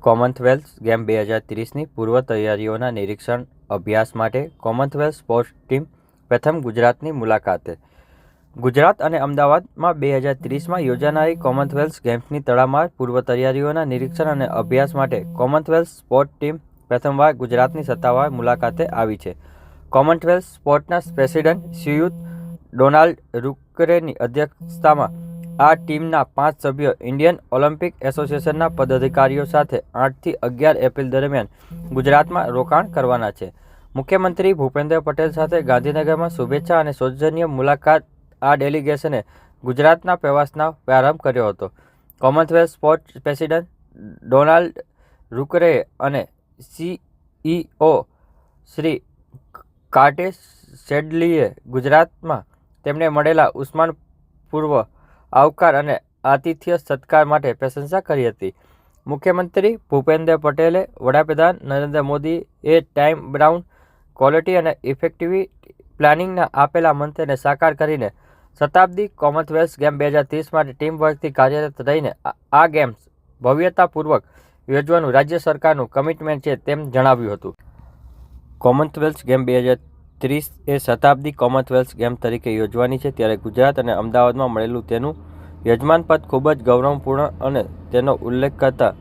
Commonwealth game 2030ની પૂર્વ તૈયારીઓના નિરીક્ષણ અભ્યાસ માટે કોમનવેલ્થ સ્પોર્ટ્સ ટીમ પ્રથમ ગુજરાતની મુલાકાતે. ગુજરાત અને અમદાવાદમાં 2030માં યોજાનારી કોમનવેલ્થ ગેમ્સની તડામાર પૂર્વ તૈયારીઓના નિરીક્ષણ અને અભ્યાસ માટે કોમનવેલ્થ સ્પોર્ટ્સ ટીમ પ્રથમવાર ગુજરાતની સત્તાવાર મુલાકાતે આવી છે. કોમનવેલ્થ સ્પોર્ટ્સના પ્રેસિડેન્ટ શ્રીયુત ડોનાલ્ડ રૂકરેની અધ્યક્ષતામાં આ ટીમના 5 સભ્યો ઇન્ડિયન ઓલિમ્પિક એસોસિએશનના પદાધિકારીઓ સાથે 8 થી 11 એપ્રિલ દરમિયાન ગુજરાતમાં રોકાણ કરવાના છે. મુખ્યમંત્રી ભૂપેન્દ્ર પટેલ સાથે ગાંધીનગરમાં શુભેચ્છા અને સૌજન્ય મુલાકાત. આ ડેલિગેશને ગુજરાતના પ્રવાસનો પ્રારંભ કર્યો હતો. કોમનવેલ્થ સ્પોર્ટ્સ પ્રેસિડેન્ટ ડોનાલ્ડ રૂકરે અને સીઈઓ શ્રી કાર્ટેસ શેડલીએ ગુજરાતમાં તેમને મળેલા ઉષ્માપૂર્વ આવકાર અને આતિથ્ય સત્કાર માટે પ્રશંસા કરી હતી. મુખ્યમંત્રી ભૂપેન્દ્ર પટેલે વડાપ્રધાન નરેન્દ્ર મોદીએ ટાઈમ બાઉન્ડ ક્વોલિટી અને ઇફેક્ટિવિટી પ્લાનિંગના આપેલા મંત્રને સાકાર કરીને શતાબ્દી કોમનવેલ્થ ગેમ 2030 માટે ટીમ વર્કથી કાર્યરત રહીને આ ગેમ્સ ભવ્યતાપૂર્વક યોજવાનું રાજ્ય સરકારનું કમિટમેન્ટ છે તેમ જણાવ્યું હતું. કોમનવેલ્થ ગેમ 2030 એ શતાબ્દી કોમનવેલ્થ ગેમ તરીકે યોજવાની છે, ત્યારે ગુજરાત અને અમદાવાદમાં મળેલું તેનું યજમાનપદ ખૂબ જ ગૌરવપૂર્ણ અને તેનો ઉલ્લેખ કરતા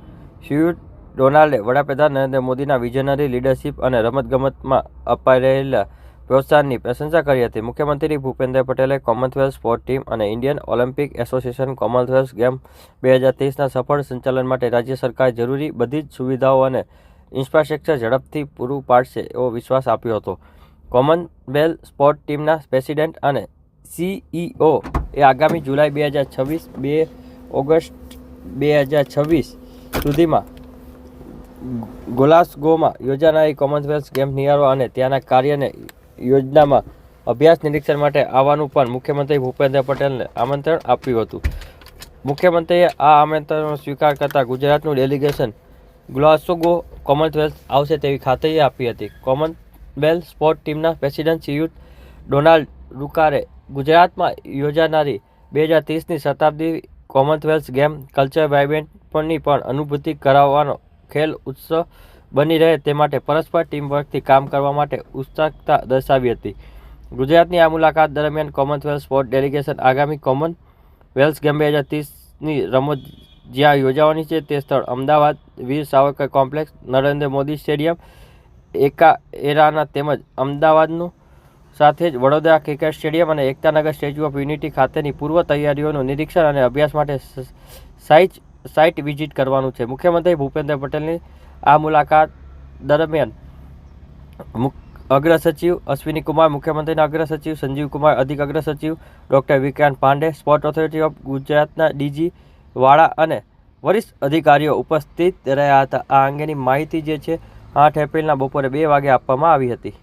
શ્રીયુત ડોનાલ્ડે વડાપ્રધાન નરેન્દ્ર મોદીના વિઝનરી લીડરશિપ અને રમતગમતમાં અપાઈ રહેલા પ્રોત્સાહનની પ્રશંસા કરી હતી. મુખ્યમંત્રી ભૂપેન્દ્ર પટેલે કોમનવેલ્થ સ્પોર્ટ્સ ટીમ અને Indian Olympic association commonwealth game 2030ના સફળ સંચાલન માટે રાજ્ય સરકાર જરૂરી બધી જ સુવિધાઓ અને ઇન્ફ્રાસ્ટ્રક્ચર ઝડપથી પૂરું પાડશે એવો વિશ્વાસ આપ્યો હતો. કોમનવેલ્થ સ્પોર્ટ્સ ટીમના પ્રેસિડેન્ટ અને સીઈઓ એ આગામી જુલાઈ 2026 2 ઓગસ્ટ 2026 સુધીમાં ગ્લાસગોમાં યોજાનારી કોમનવેલ્થ ગેમ્સ નિહાળવા અને ત્યાંના કાર્યને યોજનામાં અભ્યાસ નિરીક્ષણ માટે આવવાનું પણ મુખ્યમંત્રી ભૂપેન્દ્ર પટેલને આમંત્રણ આપ્યું હતું. મુખ્યમંત્રીએ આ આમંત્રણનો સ્વીકાર કરતા ગુજરાતનું ડેલિગેશન ગ્લાસગો કોમનવેલ્થ આવશે તેવી ખાતરી આપી હતી. કોમનવેલ્થ સ્પોર્ટ્સ ટીમના પ્રેસિડેન્ટ શ્રીયુત ડોનાલ્ડ રૂકારે ગુજરાતમાં યોજાનારી 2030ની શતાબ્દી કોમનવેલ્થ ગેમ કલ્ચર વાઇબ્રન્ટની પણ અનુભૂતિ કરાવવાનો ખેલ ઉત્સવ બની રહે તે માટે પરસ્પર ટીમવર્કથી કામ કરવા માટે ઉત્સુકતા દર્શાવી હતી. ગુજરાતની આ મુલાકાત દરમિયાન કોમનવેલ્થ સ્પોર્ટ્સ ડેલિગેશન આગામી કોમનવેલ્થ ગેમ 2030ની રમત જ્યાં યોજાવાની છે તે સ્થળ અમદાવાદ વીર સાવરકર કોમ્પ્લેક્સ, નરેન્દ્ર મોદી સ્ટેડિયમ, એકા એરાના તેમજ અમદાવાદનું સાથે જ વડોદરા ક્રિકેટ સ્ટેડિયમ અને એકતાનગર સ્ટેચ્યુ ઓફ યુનિટી ખાતેની પૂર્વ તૈયારીઓનું નિરીક્ષણ અને અભ્યાસ માટે સાઇટ વિઝિટ કરવાનું છે. મુખ્યમંત્રી ભૂપેન્દ્ર પટેલની આ મુલાકાત દરમિયાન અગ્ર સચિવ અશ્વિની કુમાર, મુખ્યમંત્રીના અગ્ર સચિવ સંજીવ કુમાર, અધિક અગ્ર સચિવ doctor Vikrant Pandey, sport authority of ગુજરાતના ડીજી વાળા અને વરિષ્ઠ અધિકારીઓ ઉપસ્થિત રહ્યા હતા. આ અંગેની માહિતી જે છે 8 એપ્રિલના બપોરે 2 વાગે આપવામાં આવી હતી.